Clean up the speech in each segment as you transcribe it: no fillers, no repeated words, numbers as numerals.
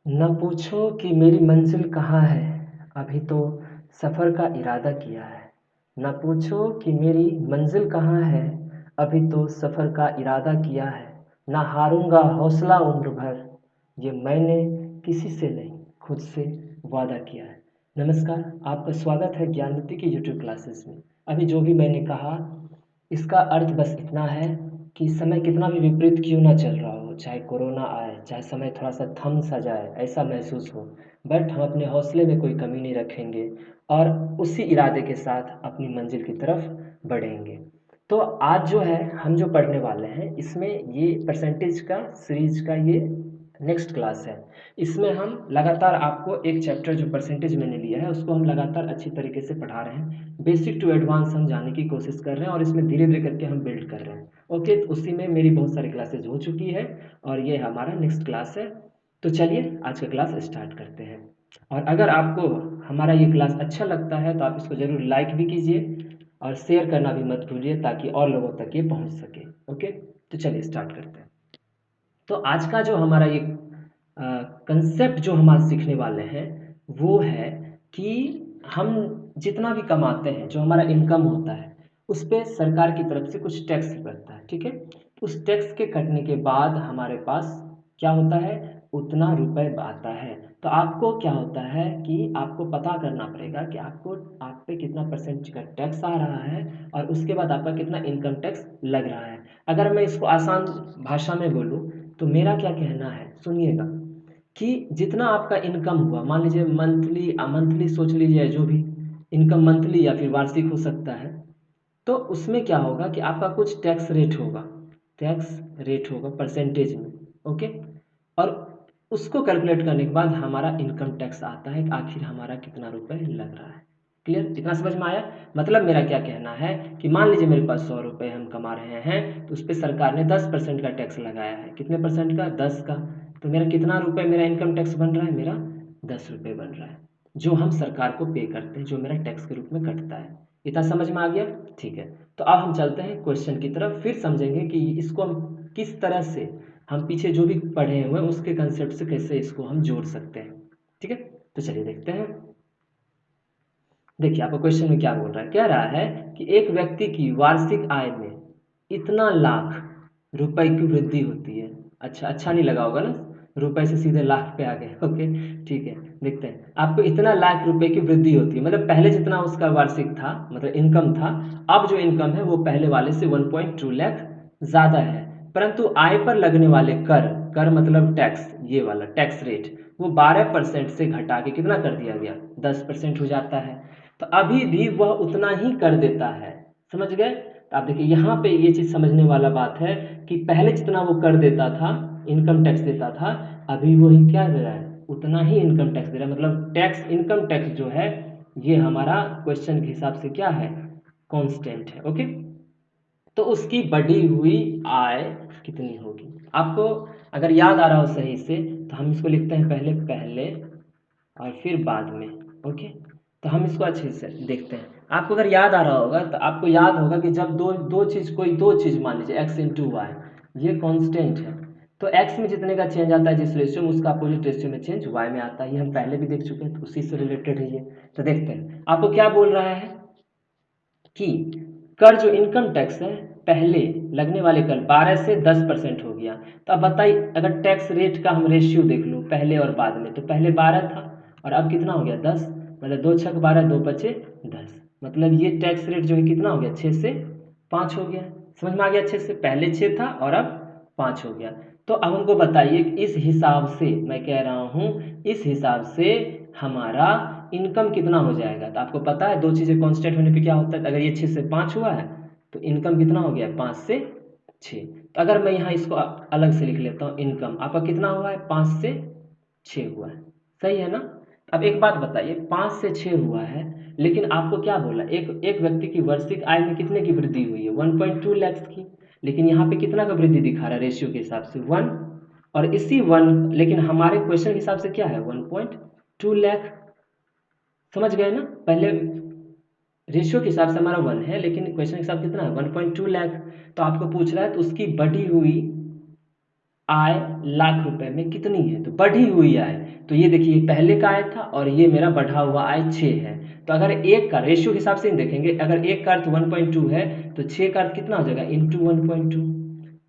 न पूछो कि मेरी मंजिल कहाँ है, अभी तो सफ़र का इरादा किया है। न पूछो कि मेरी मंजिल कहाँ है, अभी तो सफ़र का इरादा किया है। ना हारूंगा हौसला उम्र भर, ये मैंने किसी से नहीं खुद से वादा किया है। नमस्कार, आपका स्वागत है ज्ञाननिधि की यूट्यूब क्लासेस में। अभी जो भी मैंने कहा, इसका अर्थ बस इतना है कि समय कितना भी विपरीत क्यों ना चल रहा हो, चाहे कोरोना आए, चाहे समय थोड़ा सा थम सा जाए, ऐसा महसूस हो, बट हम अपने हौसले में कोई कमी नहीं रखेंगे और उसी इरादे के साथ अपनी मंजिल की तरफ बढ़ेंगे। तो आज जो है हम जो पढ़ने वाले हैं, इसमें ये परसेंटेज का सीरीज का ये नेक्स्ट क्लास है। इसमें हम लगातार आपको एक चैप्टर जो परसेंटेज मैंने लिया है उसको हम लगातार अच्छी तरीके से पढ़ा रहे हैं। बेसिक टू एडवांस हम जाने की कोशिश कर रहे हैं और इसमें धीरे धीरे करके हम बिल्ड कर रहे हैं। ओके, तो उसी में मेरी बहुत सारी क्लासेज हो चुकी है और ये हमारा नेक्स्ट क्लास है। तो चलिए आज का क्लास स्टार्ट करते हैं। और अगर आपको हमारा ये क्लास अच्छा लगता है तो आप इसको ज़रूर लाइक भी कीजिए और शेयर करना भी मत भूलिए ताकि और लोगों तक ये पहुंच सके। ओके, तो चलिए स्टार्ट करते हैं। तो आज का जो हमारा ये कंसेप्ट जो हम आज सीखने वाले हैं वो है कि हम जितना भी कमाते हैं, जो हमारा इनकम होता है, उस पे सरकार की तरफ से कुछ टैक्स लगता है। ठीक है, उस टैक्स के कटने के बाद हमारे पास क्या होता है, उतना रुपए आता है। तो आपको क्या होता है कि आपको पता करना पड़ेगा कि आपको आप पे कितना परसेंट का टैक्स आ रहा है और उसके बाद आपका कितना इनकम टैक्स लग रहा है। अगर मैं इसको आसान भाषा में बोलूँ तो मेरा क्या कहना है, सुनिएगा, कि जितना आपका इनकम हुआ, मान लीजिए मंथली मंथली सोच लीजिए, जो भी इनकम मंथली या फिर वार्षिक हो सकता है, तो उसमें क्या होगा कि आपका कुछ टैक्स रेट होगा, टैक्स रेट होगा परसेंटेज में। ओके, और उसको कैलकुलेट करने के बाद हमारा इनकम टैक्स आता है कि आखिर हमारा कितना रुपए लग रहा है। क्लियर, इतना समझ में आया? मतलब मेरा क्या कहना है कि मान लीजिए मेरे पास 100 रुपये हम कमा रहे हैं, तो उस पर सरकार ने 10% का टैक्स लगाया है। कितने परसेंट का? 10 का। तो मेरा कितना रुपए मेरा इनकम टैक्स बन रहा है? मेरा 10 रुपये बन रहा है, जो हम सरकार को पे करते हैं, जो मेरा टैक्स के रूप में कटता है। इतना समझ में आ गया? ठीक है, तो अब हम चलते हैं क्वेश्चन की तरफ, फिर समझेंगे कि इसको हम किस तरह से, हम पीछे जो भी पढ़े हुए हैं उसके कंसेप्ट से कैसे इसको हम जोड़ सकते हैं। ठीक है, तो चलिए देखते हैं। देखिए आपको क्वेश्चन में क्या बोल रहा है, कह रहा है कि एक व्यक्ति की वार्षिक आय में इतना लाख रुपए की वृद्धि होती है। अच्छा नहीं लगा होगा ना, रुपए से सीधे लाख पे आ गए। ओके, ठीक है, देखते हैं। आपको इतना लाख रुपए की वृद्धि होती है, मतलब पहले जितना उसका वार्षिक था, मतलब इनकम था, अब जो इनकम है वो पहले वाले से 1.2 लाख ज़्यादा है। परंतु आय पर लगने वाले कर, कर मतलब टैक्स, ये वाला टैक्स रेट, वो 12% से घटा के कितना कर दिया गया, 10% हो जाता है। तो अभी भी वह उतना ही कर देता है। समझ गए? तो आप देखिए यहाँ पे ये चीज़ समझने वाला बात है कि पहले जितना वो कर देता था, इनकम टैक्स देता था, अभी वही क्या दे रहा है, उतना ही इनकम टैक्स दे रहा है। मतलब टैक्स, इनकम टैक्स जो है, ये हमारा क्वेश्चन के हिसाब से क्या है, कांस्टेंट है। ओके, तो उसकी बढ़ी हुई आय कितनी होगी? आपको अगर याद आ रहा हो सही से तो हम इसको लिखते हैं पहले पहले और फिर बाद में। ओके, तो हम इसको अच्छे से देखते हैं। आपको अगर याद आ रहा होगा तो आपको याद होगा कि जब दो दो चीज़, कोई दो चीज़ मान लीजिए x इंटू वाई, ये कांस्टेंट है, तो x में जितने का चेंज आता है जिस रेशियो में, उसका अपोजिट रेशियो में चेंज y में आता है। ये हम पहले भी देख चुके हैं, तो उसी से रिलेटेड है ये। तो देखते हैं आपको क्या बोल रहा है कि कर जो इनकम टैक्स है, पहले लगने वाले कर 12 से 10% हो गया। तो अब बताइए, अगर टैक्स रेट का हम रेशियो देख लो पहले और बाद में, तो पहले 12 था और अब कितना हो गया, 10। मतलब 2 छक 12, 2 पचे 10, मतलब ये टैक्स रेट जो है कितना हो गया, 6 से 5 हो गया। समझ में आ गया अच्छे से? पहले 6 था और अब 5 हो गया। तो अब हमको बताइए इस हिसाब से, मैं कह रहा हूँ इस हिसाब से हमारा इनकम कितना हो जाएगा। तो आपको पता है दो चीज़ें कांस्टेंट होने पे क्या होता है, अगर ये 6 से 5 हुआ है तो इनकम कितना हो गया, 5 से 6। तो अगर मैं यहाँ इसको अलग से लिख लेता हूँ, इनकम आपका कितना हुआ है, 5 से 6 हुआ है। सही है ना? अब एक बात बताइए, 5 से 6 हुआ है, लेकिन आपको क्या बोला, एक एक व्यक्ति की वार्षिक आय में कितने की वृद्धि हुई है, 1.2 लाख की। लेकिन यहाँ पे कितना का वृद्धि दिखा रहा है रेशियो के हिसाब से, 1। और इसी 1, लेकिन हमारे क्वेश्चन के हिसाब से क्या है, 1.2 लाख। समझ गए ना? पहले रेशियो के हिसाब से हमारा 1 है, लेकिन क्वेश्चन के हिसाब कितना है, 1.2 लाख। तो आपको पूछ रहा है तो उसकी बढ़ी हुई आय लाख रुपए में कितनी है, तो बढ़ी हुई आय। तो ये देखिए पहले का आय था और ये मेरा बढ़ा हुआ आय 6 है। तो अगर एक का रेशियो के हिसाब से देखेंगे, अगर एक का अर्थ 1.2 है तो 6 का अर्थ कितना हो जाएगा इंटू 1.2,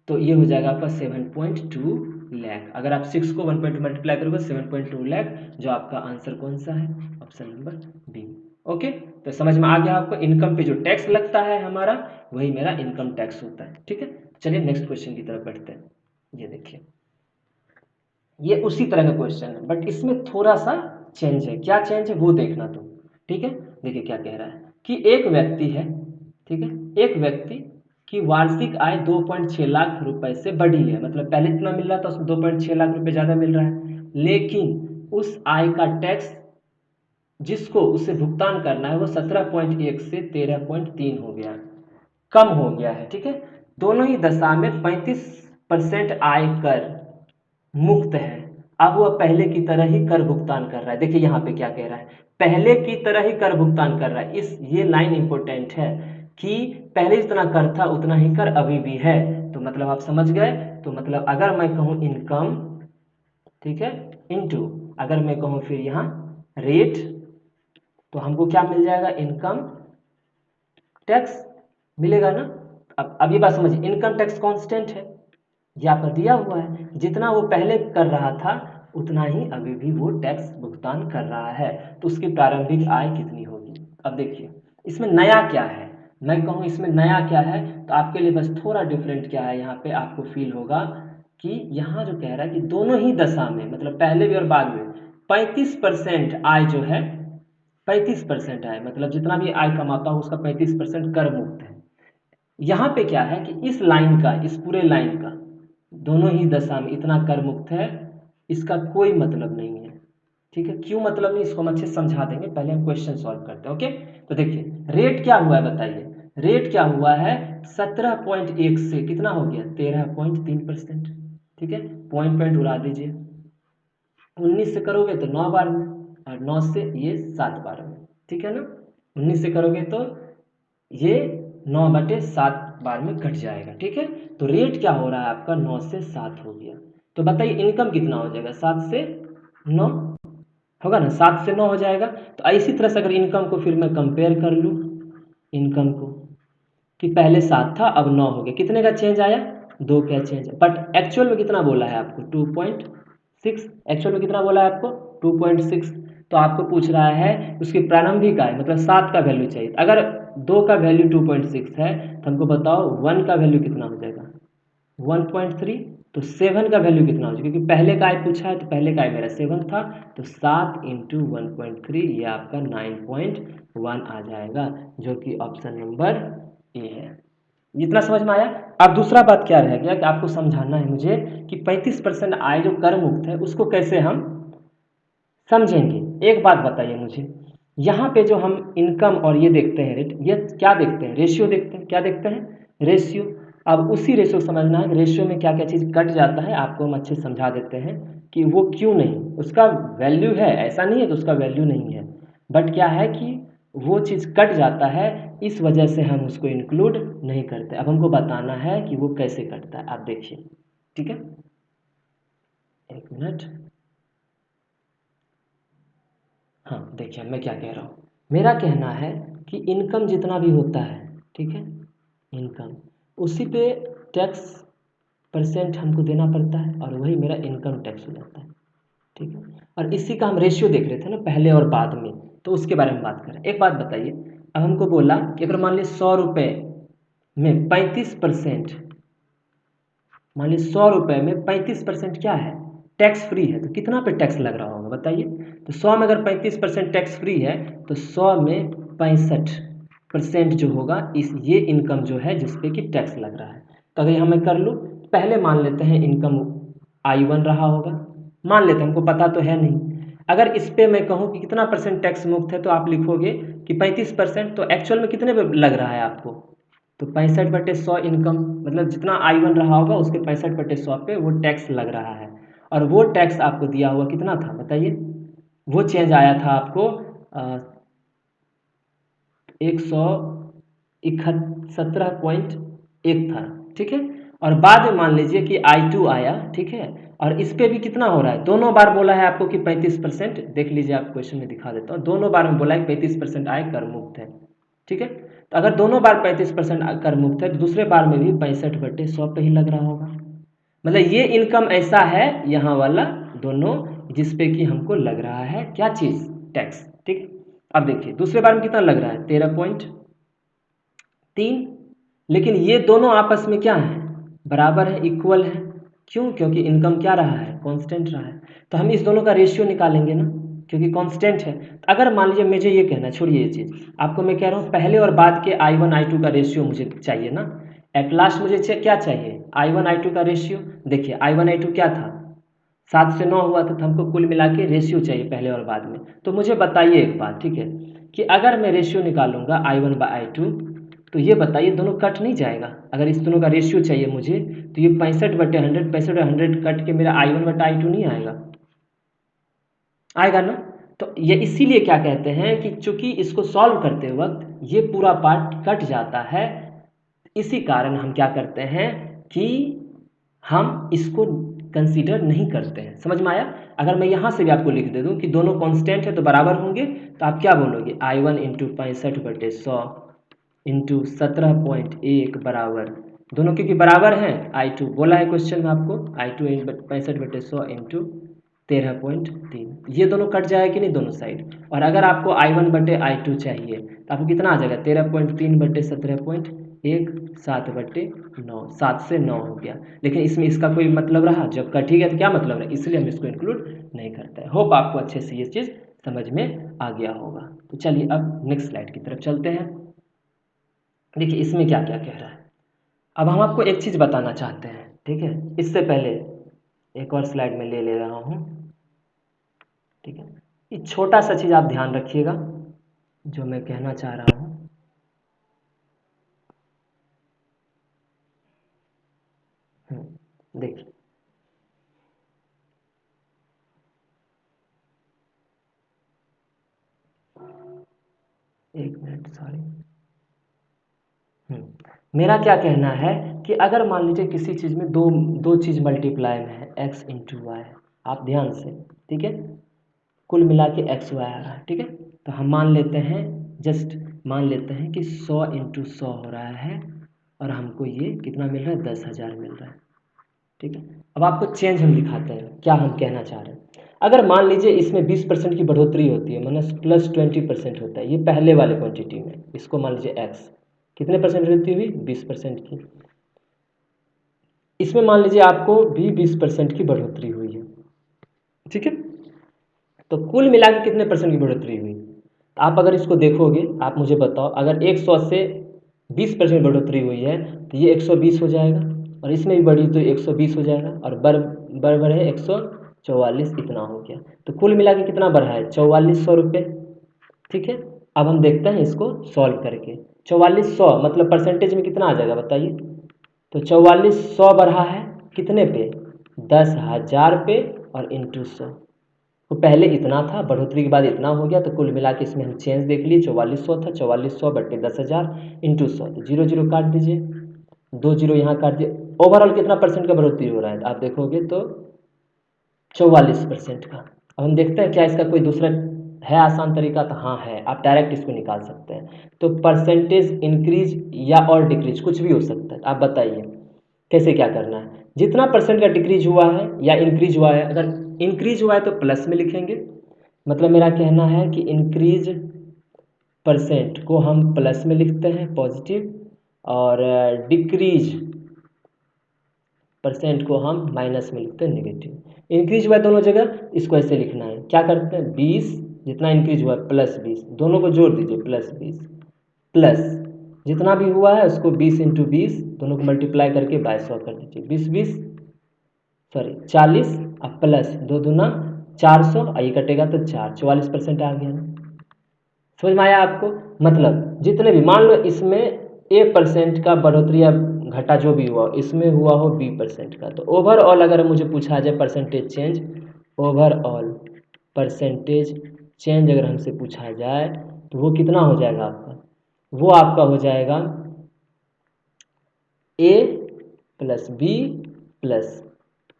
तो ये हो जाएगा आपका 7.2 लाख। अगर आप 6 को 1.2 मल्टीप्लाई करोगे 7.2 लाख, जो आपका आंसर कौन सा है, ऑप्शन नंबर बी। ओके, तो समझ में आ गया आपको, इनकम पे जो टैक्स लगता है हमारा वही मेरा इनकम टैक्स होता है। ठीक है, चलिए नेक्स्ट क्वेश्चन की तरफ बढ़ते हैं। ये देखिए, ये उसी तरह का क्वेश्चन है बट इसमें थोड़ा सा चेंज है। क्या चेंज है वो देखना तुम। ठीक है, देखिए क्या कह रहा है कि एक व्यक्ति है, ठीक है, एक व्यक्ति की वार्षिक आय 2.6 लाख रुपए से बढ़ी है, मतलब पहले इतना मिल रहा था उसमें 2.6 लाख रुपए ज्यादा मिल रहा है, लेकिन उस आय का टैक्स जिसको उसे भुगतान करना है वो 17.1 से 13.3 हो गया, कम हो गया है। ठीक है, दोनों ही दशा में 35% आयकर मुक्त है। अब वह पहले की तरह ही कर भुगतान कर रहा है। देखिए यहाँ पे क्या कह रहा है, पहले की तरह ही कर भुगतान कर रहा है। ये लाइन इंपॉर्टेंट है कि पहले जितना कर था उतना ही कर अभी भी है। तो मतलब आप समझ गए, तो मतलब अगर मैं कहूँ इनकम, ठीक है, इनटू अगर मैं कहूँ फिर यहाँ रेट, तो हमको क्या मिल जाएगा, इनकम टैक्स मिलेगा ना। अब ये बात समझिए, इनकम टैक्स कांस्टेंट है, ये आपका दिया हुआ है, जितना वो पहले कर रहा था उतना ही अभी भी वो टैक्स भुगतान कर रहा है, तो उसकी प्रारंभिक आय कितनी होगी। अब देखिए इसमें नया क्या है, मैं कहूँ इसमें नया क्या है, तो आपके लिए बस थोड़ा डिफरेंट क्या है, यहाँ पे आपको फील होगा कि यहाँ जो कह रहा है कि दोनों ही दशा में, मतलब पहले भी और बाद में 35% आय जो है, 35% आय मतलब जितना भी आय कमाता हो उसका 35% कर मुक्त है। यहाँ पे क्या है कि इस लाइन का, इस पूरे लाइन का दोनों ही दशा में इतना कर मुक्त है, इसका कोई मतलब नहीं है। ठीक है, क्यों मतलब नहीं इसको हम अच्छे से समझा देंगे, पहले हम क्वेश्चन सॉल्व करते हैं। ओके, तो देखिए रेट क्या हुआ है बताइए, रेट क्या हुआ है 17.1 से कितना हो गया 13.3%। ठीक है, पॉइंट पॉइंट उड़ा दीजिए, 19 से करोगे तो 9 बार में, और 9 से ये 7 बार में। ठीक है ना, 19 से करोगे तो ये 9/7 बार में कट जाएगा। ठीक है, तो रेट क्या हो रहा है आपका 9 से 7 हो गया। तो बताइए इनकम कितना हो जाएगा, 7 से 9 होगा ना, 7 से 9 हो जाएगा। तो इसी तरह से अगर इनकम को फिर मैं कंपेयर कर लूँ, इनकम को कि पहले 7 था अब 9 हो गया, कितने का चेंज आया, 2 का चेंज, बट एक्चुअल में कितना बोला है आपको 2.6, एक्चुअल में कितना बोला है आपको 2.6। तो आपको पूछ रहा है उसकी प्रारंभिक आय, मतलब 7 का वैल्यू चाहिए। अगर 2 का वैल्यू 2.6 है तो हमको बताओ 1 का वैल्यू कितना हो जाएगा 1.3, तो 7 का वैल्यू कितना हो जाएगा, क्योंकि पहले का आय पूछा है तो पहले का आय मेरा 7 था, तो 7 इंटू 1.3 ये आपका 9.1 आ जाएगा, जो कि ऑप्शन नंबर ए है। इतना समझ में आया। अब दूसरा बात क्या रह गया कि आपको समझाना है मुझे कि 35% आय जो कर मुक्त है उसको कैसे हम समझेंगे। एक बात बताइए मुझे, यहाँ पे जो हम इनकम और ये देखते हैं रेट, ये क्या देखते हैं, रेशियो देखते हैं, क्या देखते हैं, रेशियो। अब उसी रेशियो को समझना है कि रेशियो में क्या क्या चीज़ कट जाता है, आपको हम अच्छे से समझा देते हैं कि वो क्यों नहीं, उसका वैल्यू है, ऐसा नहीं है कि उसका वैल्यू नहीं है, बट क्या है कि वो चीज़ कट जाता है, इस वजह से हम उसको इंक्लूड नहीं करते। अब हमको बताना है कि वो कैसे कटता है, आप देखिए। ठीक है, एक मिनट, हाँ देखिए मैं क्या कह रहा हूँ, मेरा कहना है कि इनकम जितना भी होता है, ठीक है, इनकम उसी पे टैक्स परसेंट हमको देना पड़ता है और वही मेरा इनकम टैक्स हो जाता है। ठीक है, और इसी का हम रेशियो देख रहे थे ना पहले और बाद में, तो उसके बारे में बात करें। एक बात बताइए, अब हमको बोला कि अगर मान लीजिए 100 रुपये में 35%, मान लीजिए 100 रुपये में 35% क्या है, टैक्स फ्री है, तो कितना पे टैक्स लग रहा होगा बताइए। तो 100 में अगर 35% टैक्स फ्री है तो 100 में 65% जो होगा इस ये इनकम जो है जिसपे कि टैक्स लग रहा है। तो अगर यहाँ मैं कर लूँ, पहले मान लेते हैं इनकम I1 रहा होगा, मान लेते हैं, हमको पता तो है नहीं। अगर इस पे मैं कहूँ कि कितना परसेंट टैक्स मुक्त है, तो आप लिखोगे कि 35%, तो एक्चुअल में कितने पे लग रहा है आपको, तो 65/100 इनकम, मतलब जितना I1 रहा होगा उसके 65/100 पे वो टैक्स लग रहा है। और वो टैक्स आपको दिया हुआ कितना था बताइए, वो चेंज आया था आपको 117.1 था। ठीक है, और बाद में मान लीजिए कि I2 आया, ठीक है, और इस पे भी कितना हो रहा है, दोनों बार बोला है आपको कि 35%, देख लीजिए आप क्वेश्चन में दिखा देता हूँ, दोनों बार में बोला है 35% आय कर मुक्त है, ठीक है। तो अगर दोनों बार 35% कर मुक्त है तो दूसरे बार में भी 65/100 पे ही लग रहा होगा। मतलब ये इनकम ऐसा है यहाँ वाला दोनों, जिसपे कि हमको लग रहा है क्या चीज़, टैक्स, ठीक। अब देखिए दूसरे बार में कितना लग रहा है 13.3, लेकिन ये दोनों आपस में क्या है, बराबर है, इक्वल है। क्यों? क्योंकि इनकम क्या रहा है, कांस्टेंट रहा है। तो हम इस दोनों का रेशियो निकालेंगे ना, क्योंकि कांस्टेंट है। तो अगर मान लीजिए मुझे ये कहना है, छोड़िए ये चीज़, आपको मैं कह रहा हूँ पहले और बाद के I1 I2 का रेशियो मुझे चाहिए ना। एट लास्ट मुझे क्या चाहिए, I1 I2 का रेशियो। देखिए I1 I2 क्या था, 7 से 9 हुआ था, तो हमको कुल मिला के रेशियो चाहिए पहले और बाद में। तो मुझे बताइए एक बात, ठीक है, कि अगर मैं रेशियो निकालूंगा I1/I2, तो ये बताइए दोनों कट नहीं जाएगा। अगर इस दोनों का रेशियो चाहिए मुझे, तो ये 65/100, 65/100 कट के मेरा I1/I2 नहीं आएगा, आएगा ना। तो ये इसीलिए क्या कहते हैं कि चूंकि इसको सॉल्व करते वक्त ये पूरा पार्ट कट जाता है, इसी कारण हम क्या करते हैं कि हम इसको कंसीडर नहीं करते हैं। समझ में आया? अगर मैं यहाँ से भी आपको लिख दे दूँ कि दोनों कांस्टेंट है तो बराबर होंगे, तो आप क्या बोलोगे, I1 इंटू 65/100 इंटू 17.1 बराबर, दोनों क्योंकि बराबर हैं, I2 बोला है क्वेश्चन में आपको, I2 65/100 इंटू 13.3, ये दोनों कट जाएगा कि नहीं दोनों साइड। और अगर आपको I1/I2 चाहिए तो आपको कितना आ जाएगा, 13.3/17.1, 7/9, 7 से 9 हो गया। लेकिन इसमें इसका कोई मतलब रहा, जब कटेगा तो क्या मतलब है, इसलिए हम इसको इंक्लूड नहीं करते हैं। होप आपको अच्छे से ये चीज़ समझ में आ गया होगा। तो चलिए अब नेक्स्ट स्लाइड की तरफ चलते हैं। देखिए इसमें क्या क्या कह रहा है। अब हम आपको एक चीज़ बताना चाहते हैं, ठीक है, इससे पहले एक और स्लाइड में ले रहा हूँ, ठीक है। ये छोटा सा चीज़ आप ध्यान रखिएगा जो मैं कहना चाह रहा हूँ। देखिए एक मिनट, सॉरी। मेरा क्या कहना है कि अगर मान लीजिए किसी चीज़ में दो दो चीज़ मल्टीप्लाई में है, x इंटू वाई, आप ध्यान से, ठीक है, कुल मिला के एक्स वाई आ रहा है, ठीक है। तो हम मान लेते हैं, जस्ट मान लेते हैं कि 100 इंटू 100 हो रहा है, और हमको ये कितना मिल रहा है, 10,000 मिल रहा है, ठीक है। अब आपको चेंज हम दिखाते हैं, क्या हम कहना चाह रहे हैं। अगर मान लीजिए इसमें 20% की बढ़ोतरी होती है, माइनस +20% होता है, ये पहले वाले क्वांटिटी में, इसको मान लीजिए एक्स, कितने परसेंट बढ़ोतरी हुई, 20% की। इसमें मान लीजिए आपको भी 20% की बढ़ोतरी हुई है, ठीक है। तो कुल मिला के कितने परसेंट की बढ़ोतरी हुई, आप अगर इसको देखोगे, आप मुझे बताओ, अगर 100 से 20% बढ़ोतरी हुई है तो ये 120 हो जाएगा, और इसमें भी बढ़ी तो 120 हो जाएगा, और बढ़ बढ़े 144 इतना हो गया। तो कुल मिला के कितना बढ़ा है, 4400 रुपये, ठीक है। अब हम देखते हैं इसको सॉल्व करके। 4400 मतलब परसेंटेज में कितना आ जाएगा बताइए। तो 4400 बढ़ा है कितने पे, 10,000 पे, और इंटू 100। तो पहले इतना था, बढ़ोतरी के बाद इतना हो गया, तो कुल मिला के इसमें हम चेंज देख लिए, 4400 था, 4400/10,000 इंटू 100, तो 0 0 काट दीजिए, 2 0 यहाँ काट दिए। ओवरऑल कितना परसेंट का बढ़ोतरी हो रहा है, आप देखोगे तो 44% का। अब हम देखते हैं क्या इसका कोई दूसरा है आसान तरीका, तो हाँ है, आप डायरेक्ट इसको निकाल सकते हैं। तो परसेंटेज इंक्रीज या और डिक्रीज कुछ भी हो सकता है, आप बताइए कैसे क्या करना है। जितना परसेंट का डिक्रीज हुआ है या इंक्रीज हुआ है, अगर इंक्रीज हुआ है तो प्लस में लिखेंगे, मतलब मेरा कहना है कि इंक्रीज परसेंट को हम प्लस में लिखते हैं, पॉजिटिव, और डिक्रीज परसेंट को हम माइनस में लिखते हैं, नेगेटिव। इंक्रीज हुआ है दोनों जगह, इसको ऐसे लिखना है, क्या करते हैं, 20 जितना इंक्रीज हुआ है +20, दोनों को जोड़ दीजिए, +20 प्लस जितना भी हुआ है उसको 20 इंटू 20, दोनों को मल्टीप्लाई करके 2200 कर दीजिए, 20 सॉरी 40, अब प्लस 2 दूना 400, ये कटेगा तो 44% आ गया ना। समझ में आया आपको? मतलब जितने भी मान लो इसमें A% का बढ़ोतरी या घटा जो भी हुआ, इसमें हुआ हो B% का, तो ओवरऑल अगर मुझे पूछा जाए percentage change, overall percentage change अगर हमसे पूछा जाए तो वो कितना हो जाएगा आपका, वो आपका हो जाएगा A plus B plus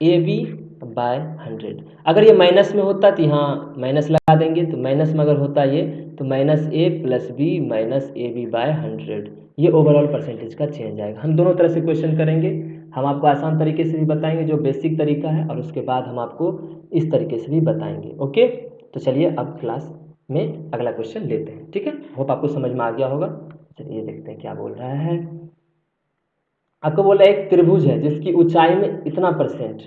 A B by 100। अगर ये माइनस में होता तो यहाँ माइनस लगा देंगे, तो माइनस में अगर होता ये तो minus A plus B minus A B by 100, ये ओवरऑल परसेंटेज का चेंज आएगा। हम दोनों तरह से क्वेश्चन करेंगे, हम आपको आसान तरीके से भी बताएंगे जो बेसिक तरीका है, और उसके बाद हम आपको इस तरीके से भी बताएंगे। ओके, तो चलिए अब क्लास में अगला क्वेश्चन लेते हैं। ठीक है, होप आपको समझ में आ गया होगा। चलिए देखते हैं क्या बोल रहा है। आपको बोला एक त्रिभुज है जिसकी ऊंचाई में इतना परसेंट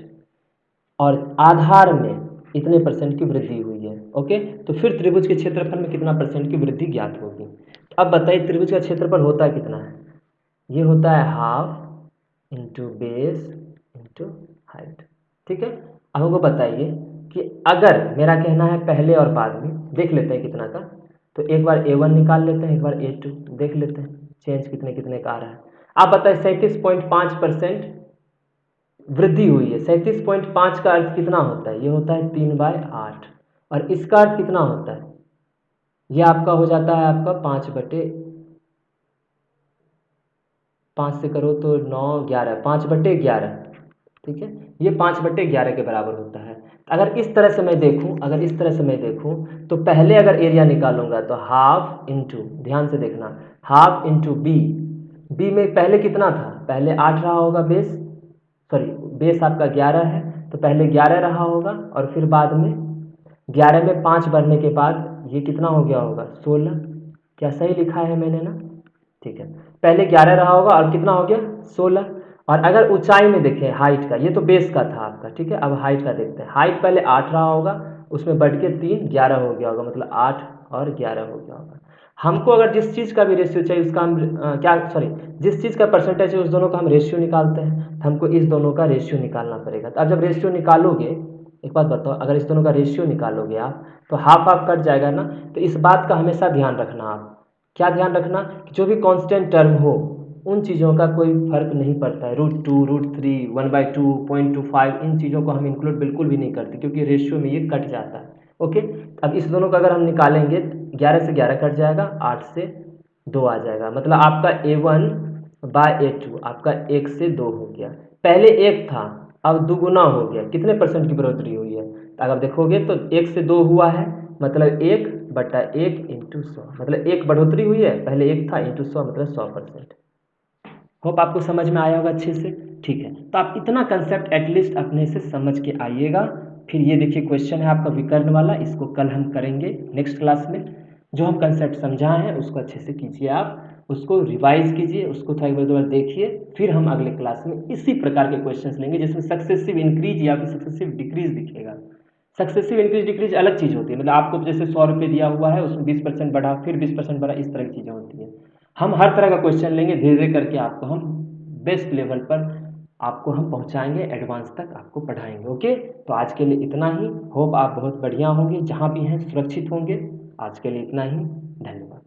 और आधार में इतने परसेंट की वृद्धि हुई है। ओके, तो फिर त्रिभुज के क्षेत्रफल में कितना परसेंट की वृद्धि ज्ञात होगी। अब बताइए त्रिभुज का क्षेत्रफल होता है कितना है। ये होता है half into base into height. ठीक है, अब हमको बताइए कि अगर मेरा कहना है पहले और बाद में देख लेते हैं कितना का, तो एक बार A1 निकाल लेते हैं, एक बार A2 देख लेते हैं चेंज कितने कितने का आ रहा है। आप बताइए 37.5% वृद्धि हुई है। 37.5 का अर्थ कितना होता है, ये होता है 3/8, और इसका अर्थ कितना होता है, ये आपका हो जाता है आपका 5 से करो तो 9 11 5/11। ठीक है, ये 5/11 के बराबर होता है। अगर इस तरह से मैं देखूं, तो पहले अगर एरिया निकालूंगा तो हाफ इंटू, ध्यान से देखना, हाफ इंटू बी। बी में पहले कितना था, पहले 8 रहा होगा बेस, सॉरी बेस आपका 11 है, तो पहले 11 रहा होगा, और फिर बाद में 11 में 5 बढ़ने के बाद ये कितना हो गया होगा 16। क्या सही लिखा है मैंने ना, ठीक है, पहले 11 रहा होगा और कितना हो गया 16। और अगर ऊंचाई में देखें हाइट का, ये तो बेस का था आपका, ठीक है, अब हाइट का देखते हैं। हाइट पहले 8 रहा होगा, उसमें बढ़ के 3 11 हो गया होगा, मतलब 8 और 11 हो गया होगा। हमको अगर जिस चीज़ का भी रेशियो चाहिए उसका हम जिस चीज़ का परसेंटेज है उस दोनों का हम रेशियो निकालते हैं, तो हमको इस दोनों का रेशियो निकालना पड़ेगा। तो अब जब रेशियो निकालोगे, एक बात बताओ, अगर इस दोनों का रेशियो निकालोगे आप तो हाफ हाफ कट जाएगा ना। तो इस बात का हमेशा ध्यान रखना, आप क्या ध्यान रखना कि जो भी कांस्टेंट टर्म हो उन चीज़ों का कोई फर्क नहीं पड़ता है। √2 √3 1/2 0.25 इन चीज़ों को हम इंक्लूड बिल्कुल भी नहीं करते, क्योंकि रेशियो में ये कट जाता है। ओके, अब इस दोनों का अगर हम निकालेंगे 11 से 11 कट जाएगा, 8 से 2 आ जाएगा, मतलब आपका A1/A2 आपका 1 से 2 हो गया। पहले 1 था, अब दुगुना हो गया। कितने परसेंट की बढ़ोतरी हुई है, अगर देखोगे तो 1 से 2 हुआ है, मतलब 1/1 इंटू 100, मतलब 1 बढ़ोतरी हुई है, पहले 1 था इंटू 100 मतलब 100%। होप आपको समझ में आया होगा अच्छे से। ठीक है, तो आप इतना कंसेप्ट एटलीस्ट अपने से समझ के आइएगा। फिर ये देखिए क्वेश्चन है आपका विकर्ण वाला, इसको कल हम करेंगे नेक्स्ट क्लास में। जो हम कंसेप्ट समझाए हैं उसको अच्छे से कीजिए, आप उसको रिवाइज कीजिए, उसको थोड़ा एक बार देखिए। फिर हम अगले क्लास में इसी प्रकार के क्वेश्चंस लेंगे जिसमें सक्सेसिव इंक्रीज या फिर सक्सेसिव डिक्रीज दिखेगा। सक्सेसिव इंक्रीज डिक्रीज अलग चीज़ होती है, मतलब आपको जैसे 100 रुपये दिया हुआ है, उसमें 20% बढ़ा, फिर 20% बढ़ा, इस तरह की चीज़ें होती है। हम हर तरह का क्वेश्चन लेंगे, धीरे धीरे करके आपको हम बेस्ट लेवल पर आपको हम पहुंचाएंगे, एडवांस तक आपको पढ़ाएंगे। ओके, तो आज के लिए इतना ही। होप आप बहुत बढ़िया होंगे, जहाँ भी हैं सुरक्षित होंगे। आज के लिए इतना ही, धन्यवाद।